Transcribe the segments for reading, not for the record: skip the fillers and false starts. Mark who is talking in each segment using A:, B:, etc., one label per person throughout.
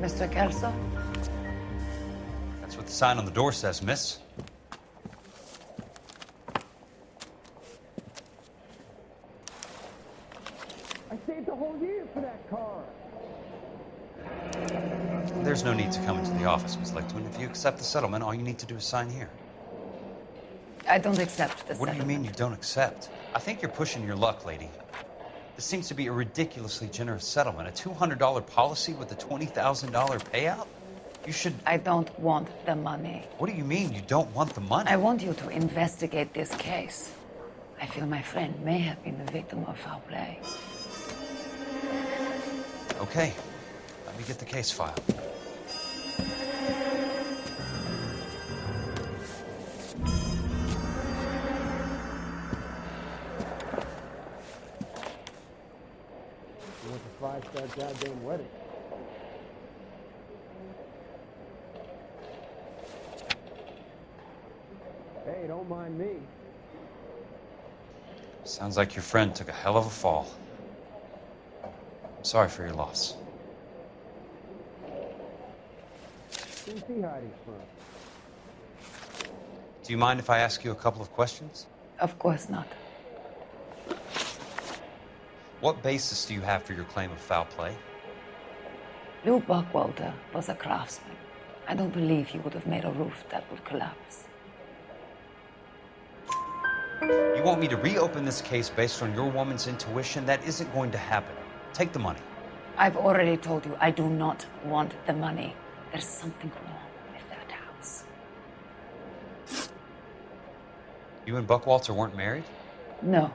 A: Mr. Kelso?
B: That's what the sign on the door says, miss.
C: I saved a whole year for that car.
B: There's no need to come into the office, Miss Lichtman. If you accept the settlement, all you need to do is sign here.
A: I don't accept the
B: What do you mean
A: settlement.
B: you don't accept? I think you're pushing your luck, lady. This seems to be a ridiculously generous settlement. A $200 policy with a $20,000 payout? You should...
A: I don't want the money.
B: What do you mean you don't want the money?
A: I want you to investigate this case. I feel my friend may have been the victim of foul play.
B: Okay. Let me get the case file.
C: You went to five-star goddamn wedding. Hey, don't mind me.
B: Sounds like your friend took a hell of a fall. I'm sorry for your loss.
C: Who's he hiding from?
B: Do you mind if I ask you a couple of questions?
A: Of course not.
B: What basis do you have for your claim of foul play?
A: Lou Buckwalter was a craftsman. I don't believe he would have made a roof that would collapse.
B: You want me to reopen this case based on your woman's intuition? That isn't going to happen. Take the money.
A: I've already told you I do not want the money. There's something wrong with that house.
B: You and Buckwalter weren't married?
A: No,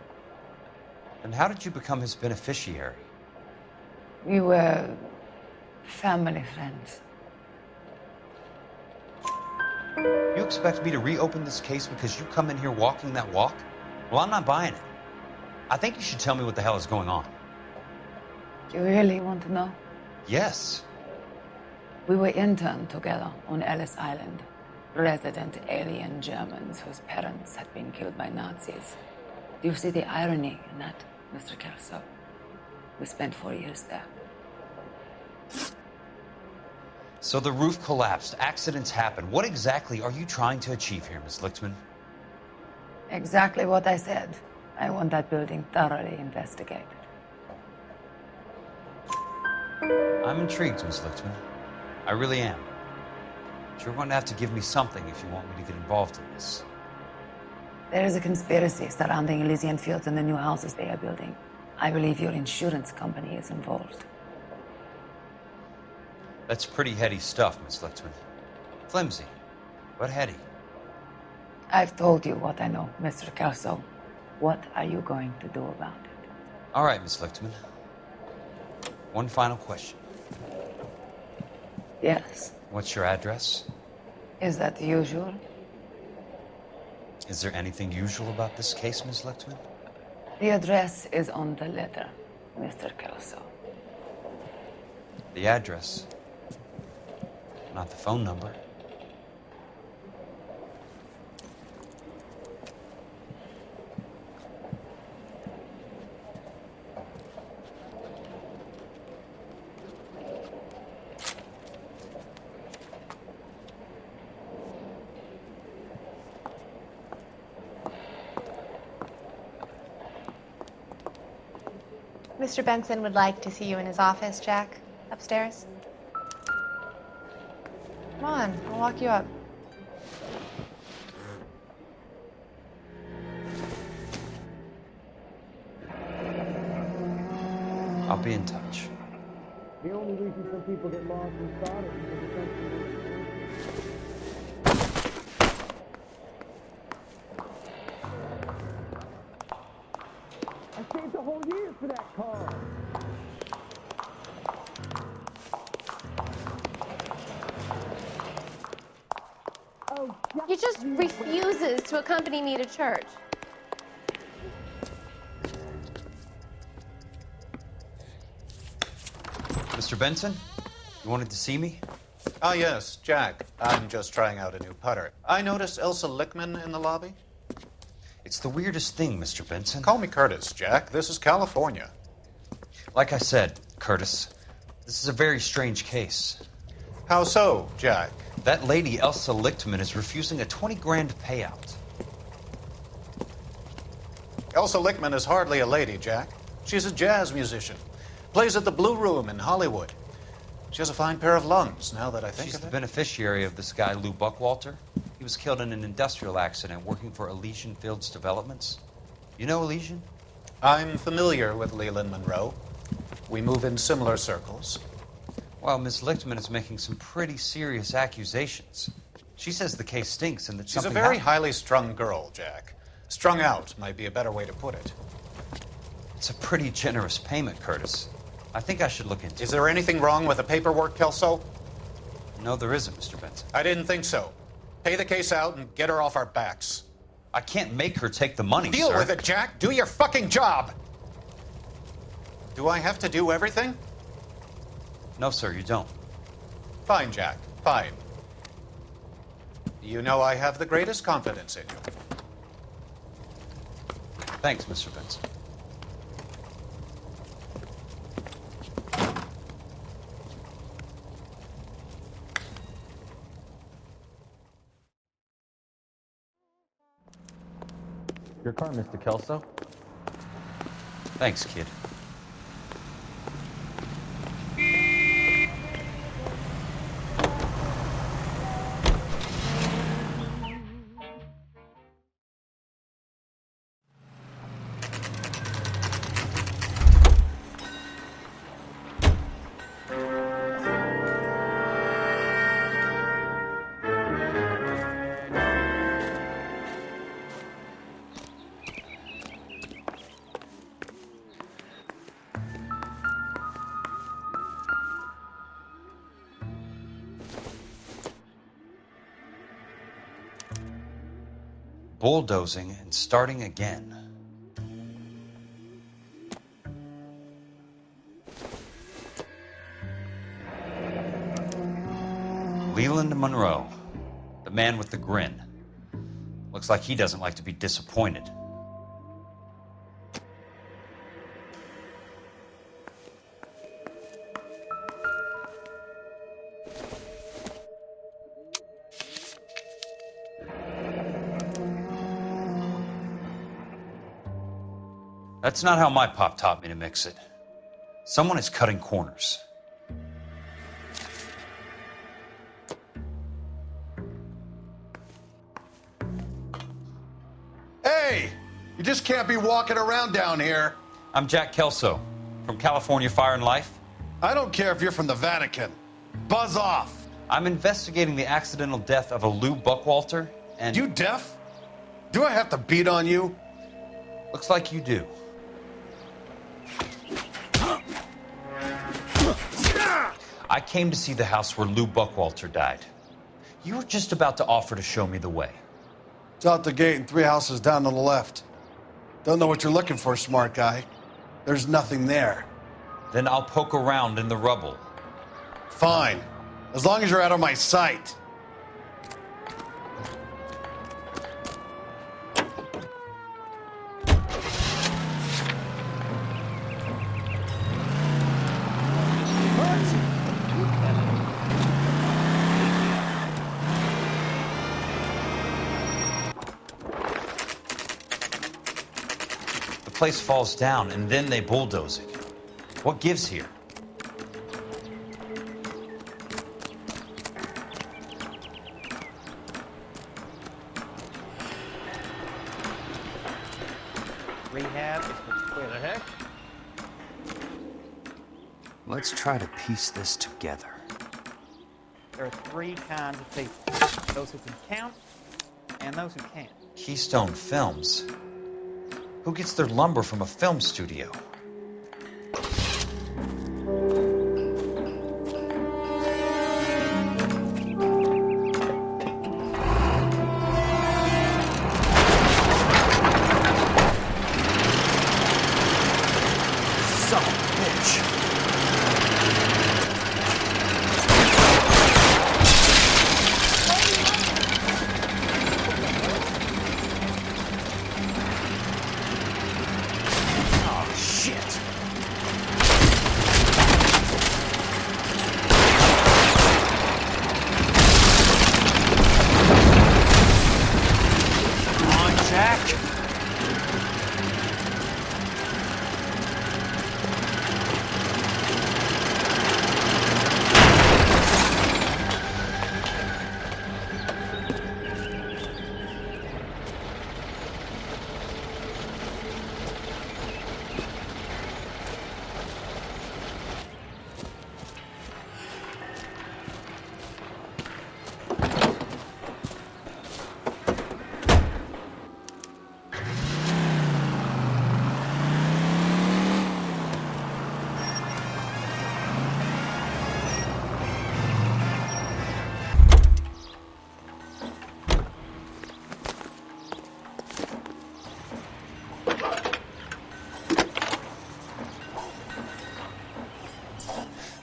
B: Then how did you become his beneficiary?
A: we were family friends.
B: You expect me to reopen this case because you come in here walking that walk? Well, I'm not buying it. I think you should tell me what the hell is going on.
A: You really want to know?
B: Yes.
A: We were interned together on Ellis Island. Resident alien Germans whose parents had been killed by Nazis. Do you see the irony in that, Mr. Kelso? We spent 4 years there.
B: So the roof collapsed, accidents happen. What exactly are you trying to achieve here, Miss Lichtman?
A: Exactly what I said. I want that building thoroughly investigated.
B: I'm intrigued, Miss Lichtman. I really am. But you're going to have to give me something if you want me to get involved in this.
A: There is a conspiracy surrounding Elysian Fields and the new houses they are building. I believe your insurance company is involved.
B: That's pretty heady stuff, Miss Lichtman. Flimsy, but heady.
A: I've told you what I know, Mr. Kelso. What are you going to do about it?
B: All right, Miss Lichtman. One final question.
A: Yes.
B: What's your address?
A: Is that usual?
B: Is there anything usual about this case, Miss Lichtman?
A: The address is on the letter, Mr. Kelso.
B: The address, not the phone number.
D: Mr. Benson would like to see you in his office, Jack. Upstairs. Come on, I'll walk you up.
B: I'll be in touch.
C: The only reason some people get lost in thought is because essentially... I saved a whole year for that car. Oh,
D: He just refuses to accompany me to church.
B: Mr. Benson, you wanted to see me?
E: Ah, yes, Jack. I'm just trying out a new putter. I noticed Elsa Lichtman in the lobby.
B: It's the weirdest thing, Mr. Benson.
E: Call me Curtis, Jack. This is California.
B: Like I said, Curtis, this is a very strange case.
E: How so, Jack?
B: That lady, Elsa Lichtman, is refusing a 20 grand payout.
E: Elsa Lichtman is hardly a lady, Jack. She's a jazz musician. Plays at the Blue Room in Hollywood. She has a fine pair of lungs, now that I think
B: She's
E: of
B: the
E: it.
B: beneficiary of this guy, Lou Buckwalter. He was killed in an industrial accident working for Elysian Fields Developments. You know Elysian?
E: I'm familiar with Leland Monroe. We move in similar circles.
B: Well, Miss Lichtman is making some pretty serious accusations. She says the case stinks and that
E: She's a
B: something
E: very
B: happened.
E: highly strung girl, Jack. Strung out might be a better way to put it.
B: It's a pretty generous payment, Curtis. I think I should look into
E: Is
B: it.
E: there anything wrong with the paperwork, Kelso?
B: No, there isn't, Mr. Benson.
E: I didn't think so. Pay the case out and get her off our backs.
B: I can't make her take the money,
E: Deal
B: sir.
E: with it, Jack. Do your fucking job. Do I have to do everything?
B: No, sir, you don't.
E: Fine, Jack. Fine. You know I have the greatest confidence in you.
B: Thanks, Mr. Benson.
F: Your car, Mr. Kelso.
B: Thanks, kid. Bulldozing and starting again. Leland Monroe, the man with the grin. Looks like he doesn't like to be disappointed. That's not how my pop taught me to mix it. Someone is cutting corners.
G: Hey! You just can't be walking around down here.
B: I'm Jack Kelso from California Fire and Life.
G: I don't care if you're from the Vatican. Buzz off.
B: I'm investigating the accidental death of a Lou Buckwalter, and
G: You deaf? Do I have to beat on you?
B: looks like you do. I came to see the house where Lou Buckwalter died. You were just about to offer to show me the way.
G: It's out the gate and 3 houses down on the left. Don't know what you're looking for, smart guy. There's nothing there.
B: Then I'll poke around in the rubble.
G: Fine. As long as you're out of my sight.
B: The place falls down, and then they bulldoze it. What gives here?
H: Rehab is for clear the heck.
B: Let's try to piece this together.
H: There are 3 kinds of people. Those who can count and those who can't.
B: Keystone Films? Who gets their lumber from a film studio? Son of a bitch. Oh, shit.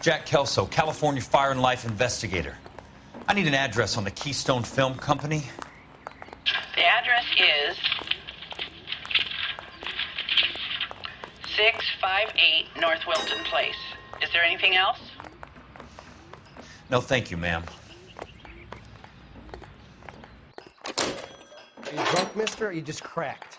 B: Jack Kelso, California Fire and Life investigator. I need an address on the Keystone Film Company.
I: The address is 658 North Wilton Place. Is there anything else?
B: No, thank you, ma'am.
J: Are you drunk, mister, or are you just cracked?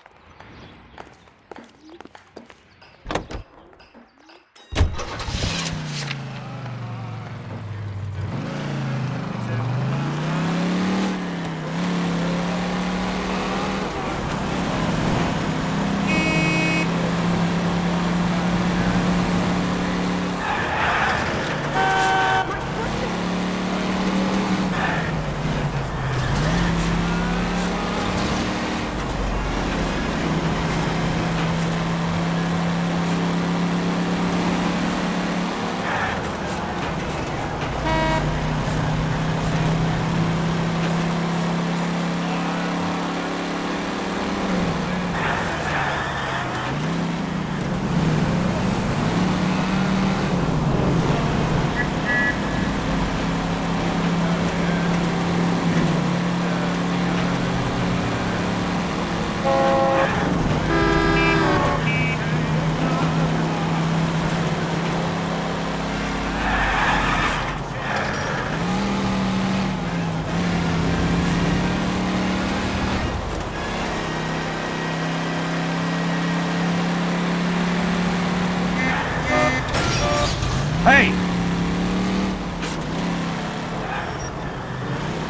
G: Hey!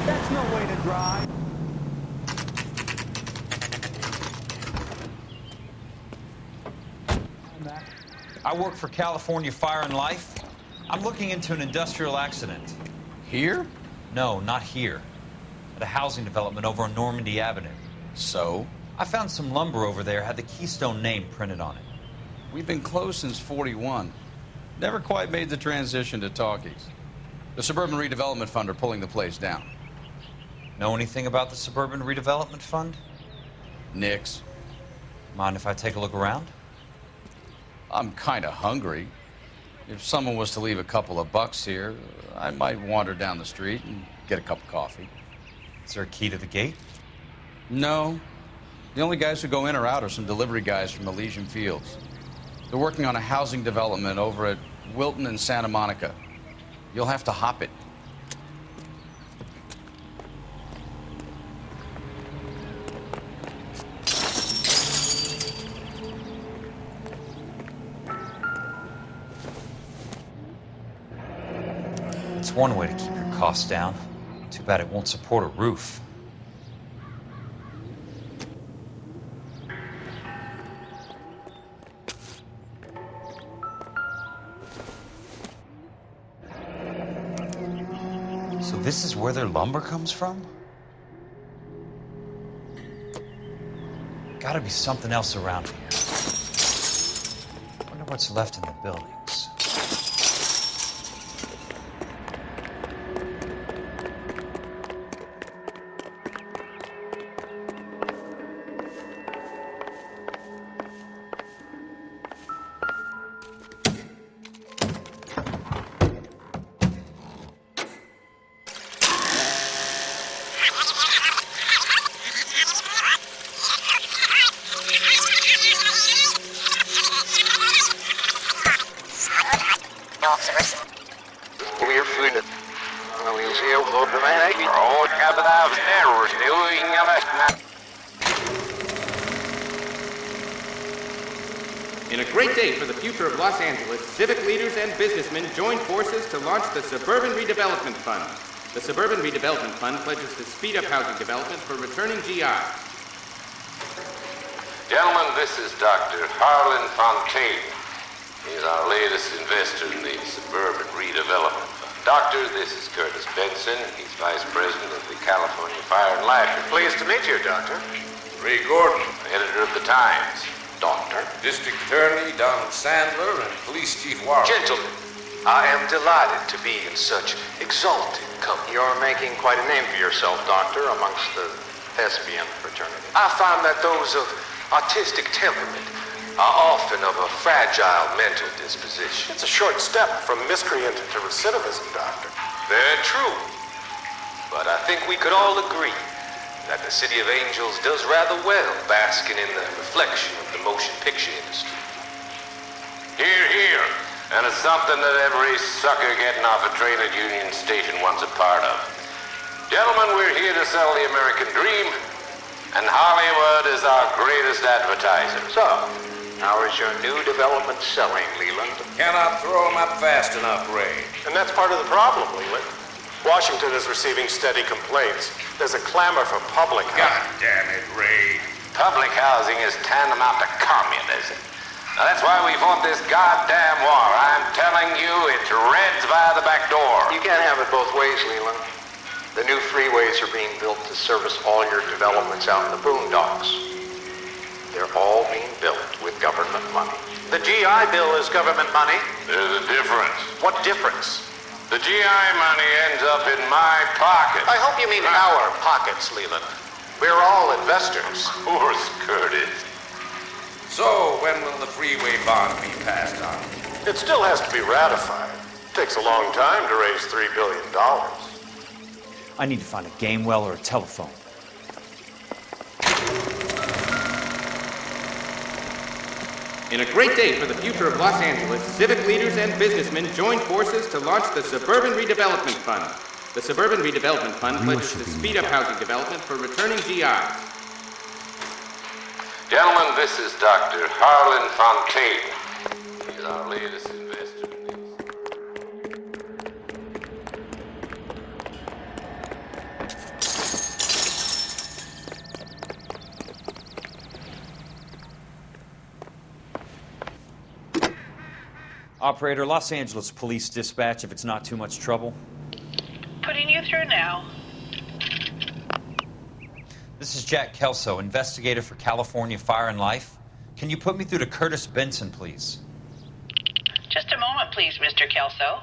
J: That's no way to drive.
B: I work for California Fire and Life. I'm looking into an industrial accident.
G: Here?
B: No, not here. At a housing development over on Normandy Avenue.
K: So?
B: I found some lumber over there, had the Keystone name printed on it.
K: We've been closed since '41. Never quite made the transition to talkies. The Suburban Redevelopment Fund are pulling the place down.
B: Know anything about the Suburban Redevelopment Fund?
K: Nix.
B: Mind if I take a look around?
K: I'm kind of hungry. If someone was to leave a couple of bucks here, I might wander down the street and get a cup of coffee.
B: Is there a key to the gate?
K: No. The only guys who go in or out are some delivery guys from Elysian Fields. They're working on a housing development over at Wilton and Santa Monica. You'll have to hop it.
B: It's one way to keep your costs down. Too bad it won't support a roof. So this is where their lumber comes from? Gotta be something else around here. Wonder what's left in the buildings.
L: In a great day for the future of Los Angeles, civic leaders and businessmen joined forces to launch the Suburban Redevelopment Fund. The Suburban Redevelopment Fund pledges to speed up housing development for returning GIs.
M: Gentlemen, this is Dr. Harlan Fontaine. He's our latest investor in the Suburban Redevelopment Fund. Doctor, this is Curtis Benson. He's Vice President of the California Fire and Life.
E: Pleased to meet you, Doctor.
M: Ray Gordon, editor of the Times.
E: Doctor.
M: District Attorney Donald Sandler and Police Chief Warren.
E: Gentlemen, I am delighted to be in such exalted company. You're making quite a name for yourself, Doctor, amongst the thespian fraternity. I find that those of artistic temperament
M: are often of a fragile mental disposition.
N: It's a short step from miscreant to recidivism, Doctor.
M: Very true. But I think we could all agree that the City of Angels does rather well basking in the reflection of the motion picture industry. Hear, hear. And it's something that every sucker getting off a train at Union Station wants a part of. Gentlemen, we're here to sell the American dream, and Hollywood is our greatest advertiser.
N: So, how is your new development selling, Leland?
M: Cannot throw them up fast enough, Ray.
N: And that's part of the problem, Leland. Washington is receiving steady complaints. There's a clamor for public housing.
M: God damn it, Ray. Public housing is tantamount to communism. Now, that's why we fought this goddamn war. I'm telling you, it's Reds via the back door.
N: You can't have it both ways, Leland. The new freeways are being built to service all your developments out in the boondocks. They're all being built with government money. The GI Bill is government money.
M: There's a difference.
N: What difference?
M: The GI money ends up in my pocket.
N: I hope you mean our pockets, Leland. We're all investors.
M: Of course, Curtis. So, when will the freeway bond be passed on?
N: It still has to be ratified. It takes a long time to raise $3 billion.
H: I need to find a game well or a telephone.
L: In a great day for the future of Los Angeles, civic leaders and businessmen joined forces to launch the Suburban Redevelopment Fund. The Suburban Redevelopment Fund pledges to speed up housing development for returning GIs.
M: Gentlemen, this is Dr. Harlan Fontaine. He's our latest investor in these.
H: Operator, Los Angeles Police Dispatch, if it's not too much trouble.
I: Putting you through now.
B: This is Jack Kelso, investigator for California Fire and Life. Can you put me through to Curtis Benson, please?
I: Just a moment, please, Mr. Kelso.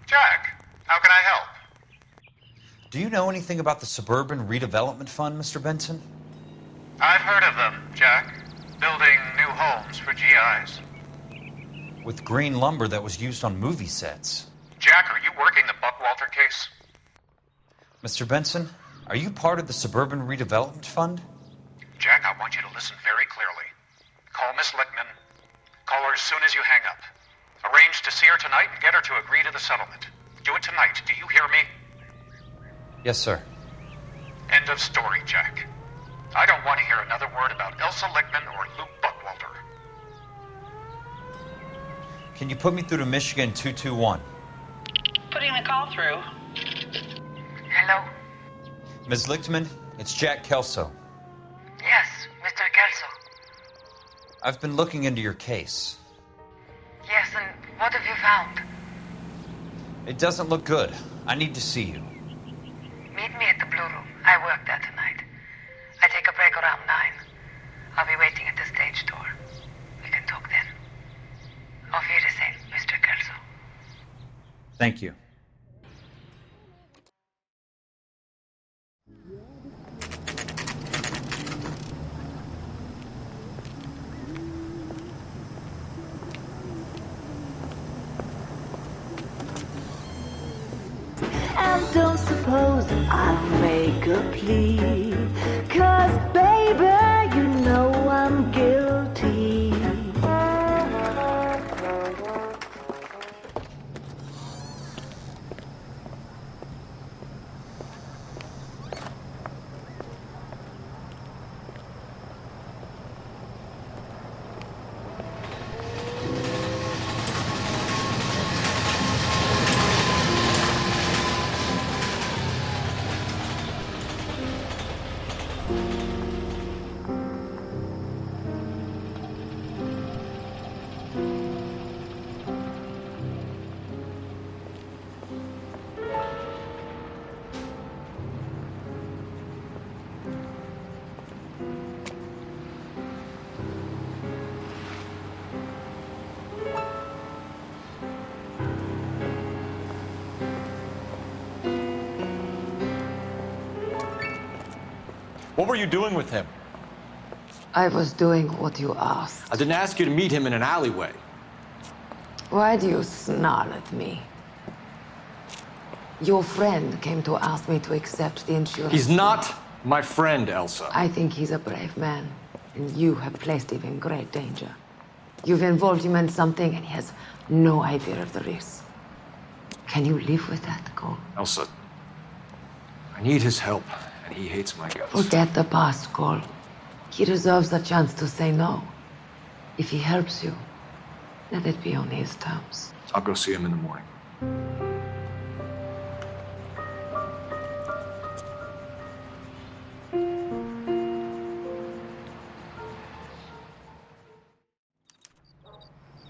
E: Jack, how can I help?
B: Do you know anything about the Suburban Redevelopment Fund, Mr. Benson?
E: I've heard of them, Jack. Building new homes for GIs.
B: With green lumber that was used on movie sets.
E: Jack, are you working the Buckwalter case?
B: Mr. Benson, are you part of the Suburban Redevelopment Fund?
E: Jack, I want you to listen very clearly. Call Miss Lickman. Call her as soon as you hang up. Arrange to see her tonight and get her to agree to the settlement. Do it tonight. Do you hear me?
B: Yes, sir.
E: End of story, Jack. I don't want to hear another word about Elsa Lickman or Luke Buckwalter.
B: Can you put me through to Michigan 221?
I: Putting the call through.
O: Hello?
B: Ms. Lichtman, it's Jack Kelso.
O: Yes, Mr. Kelso.
B: I've been looking into your case.
O: Yes, and what have you found?
B: It doesn't look good. I need to see you.
O: Meet me at the Blue Room. I work there tonight. I take a break around 9. I'll be waiting at the stage door. We can talk then. Auf Wiedersehen, Mr. Kelso.
H: Thank you.
P: And don't suppose I'll make a plea, 'cause baby, you know I'm guilty.
F: What were you doing with him?
A: I was doing what you asked.
Q: I didn't ask you to meet him in an alleyway.
A: Why do you snarl at me? Your friend came to ask me to accept the insurance.
Q: He's not my friend, Elsa.
A: I think he's a brave man, and you have placed him in great danger. You've involved him in something, and he has no idea of the risk. Can you live with that, Cole?
Q: Elsa, I need his help, and he hates my guts.
A: Forget the past, Cole. He deserves a chance to say no. If he helps you, let it be on his terms.
Q: I'll go see him in the morning.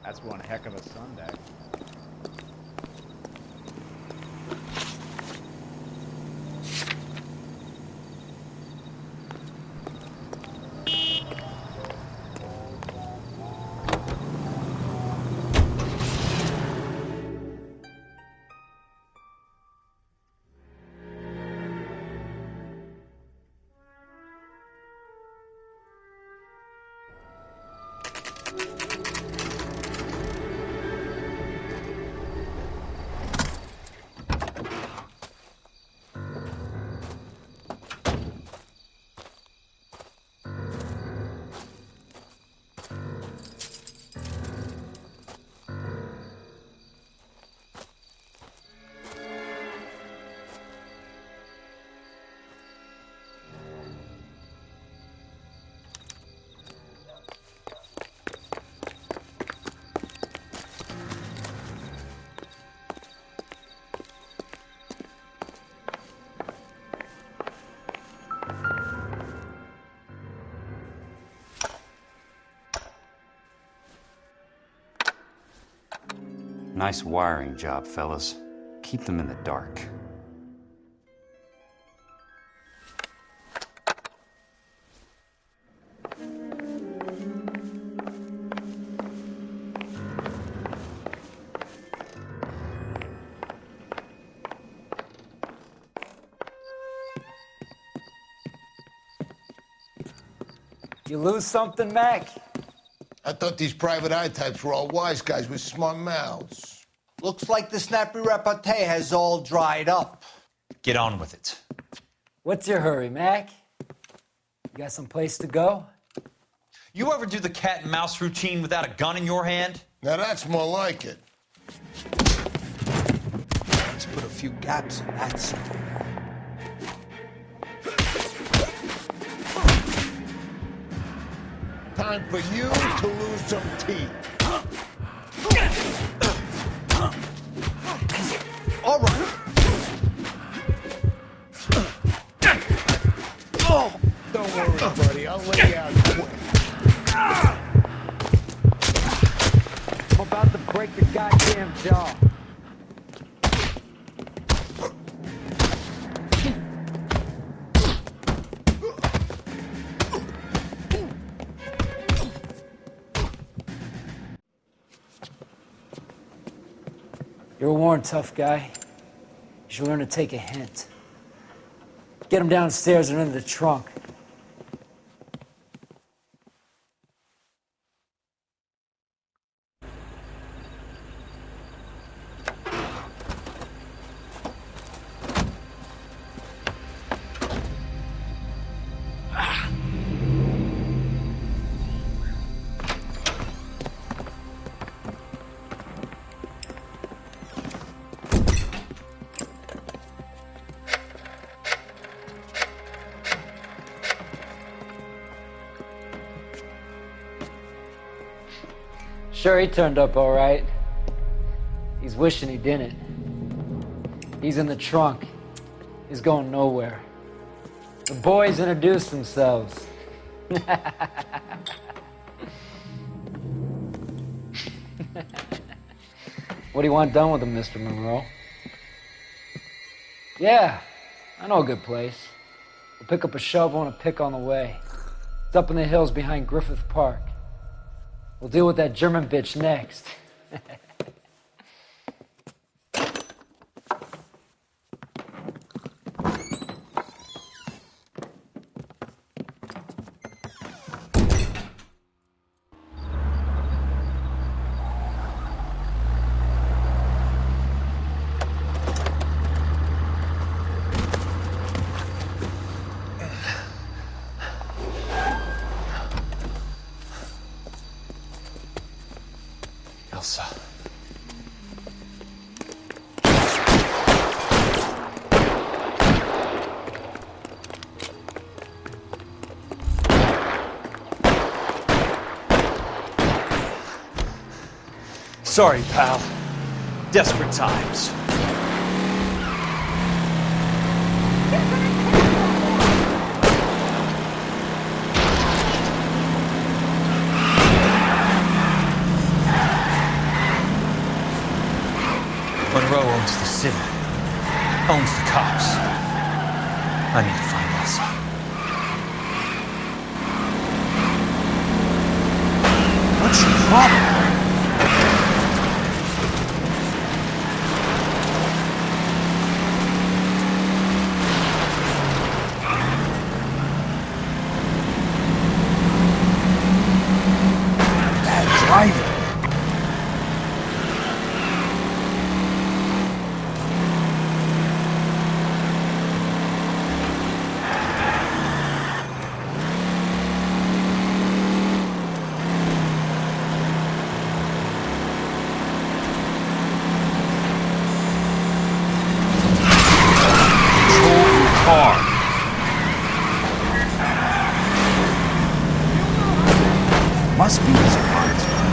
H: That's one heck of a Sunday.
B: Nice wiring job, fellas. Keep them in the dark.
J: You lose something, Mac?
R: I thought these private eye types were all wise guys with smart mouths.
J: Looks like the snappy repartee has all dried up.
B: Get on with it.
J: What's your hurry, Mac? You got some place to go?
B: You ever do the cat and mouse routine without a gun in your hand?
R: Now that's more like it.
J: Let's put a few gaps in that system.
R: Time for you to lose some teeth.
J: All right.
R: Oh! Don't worry, buddy. I'll lay you out quick.
J: I'm about to break your goddamn jaw. You're a worn, tough guy. You should learn to take a hint. Get him downstairs and into the trunk. Sure, he turned up all right. He's wishing he didn't. He's in the trunk. He's going nowhere. The boys introduced themselves. What do you want done with him, Mr. Monroe? Yeah, I know a good place. We'll pick up a shovel and a pick on the way. It's up in the hills behind Griffith Park. We'll deal with that German bitch next.
B: Kelso.
S: Sorry, pal. Desperate times.
B: Monroe owns the city, owns the cops. I need to find Elsa. What's your problem? Bad driving. Must be his blind spot.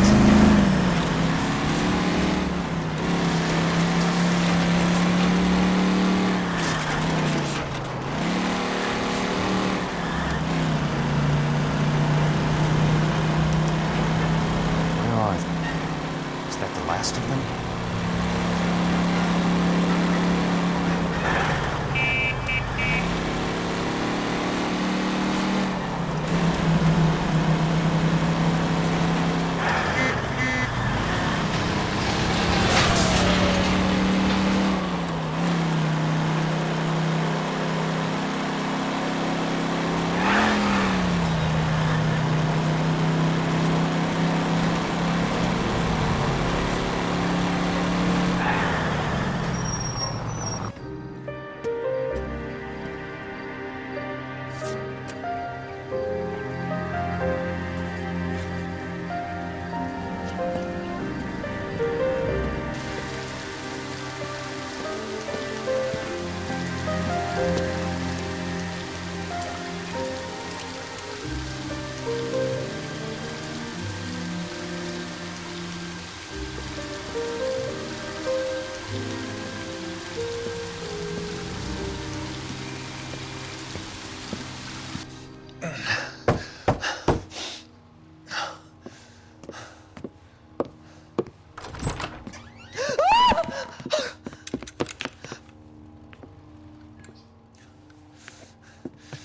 B: Where are they? Is that the last of them?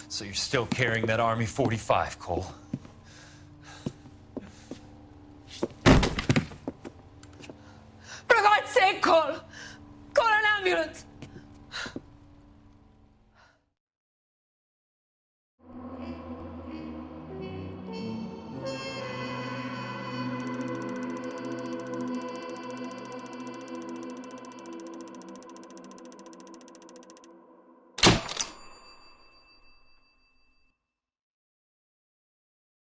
B: So you're still carrying that Army 45, Cole?
A: For God's sake, Cole! Call an ambulance!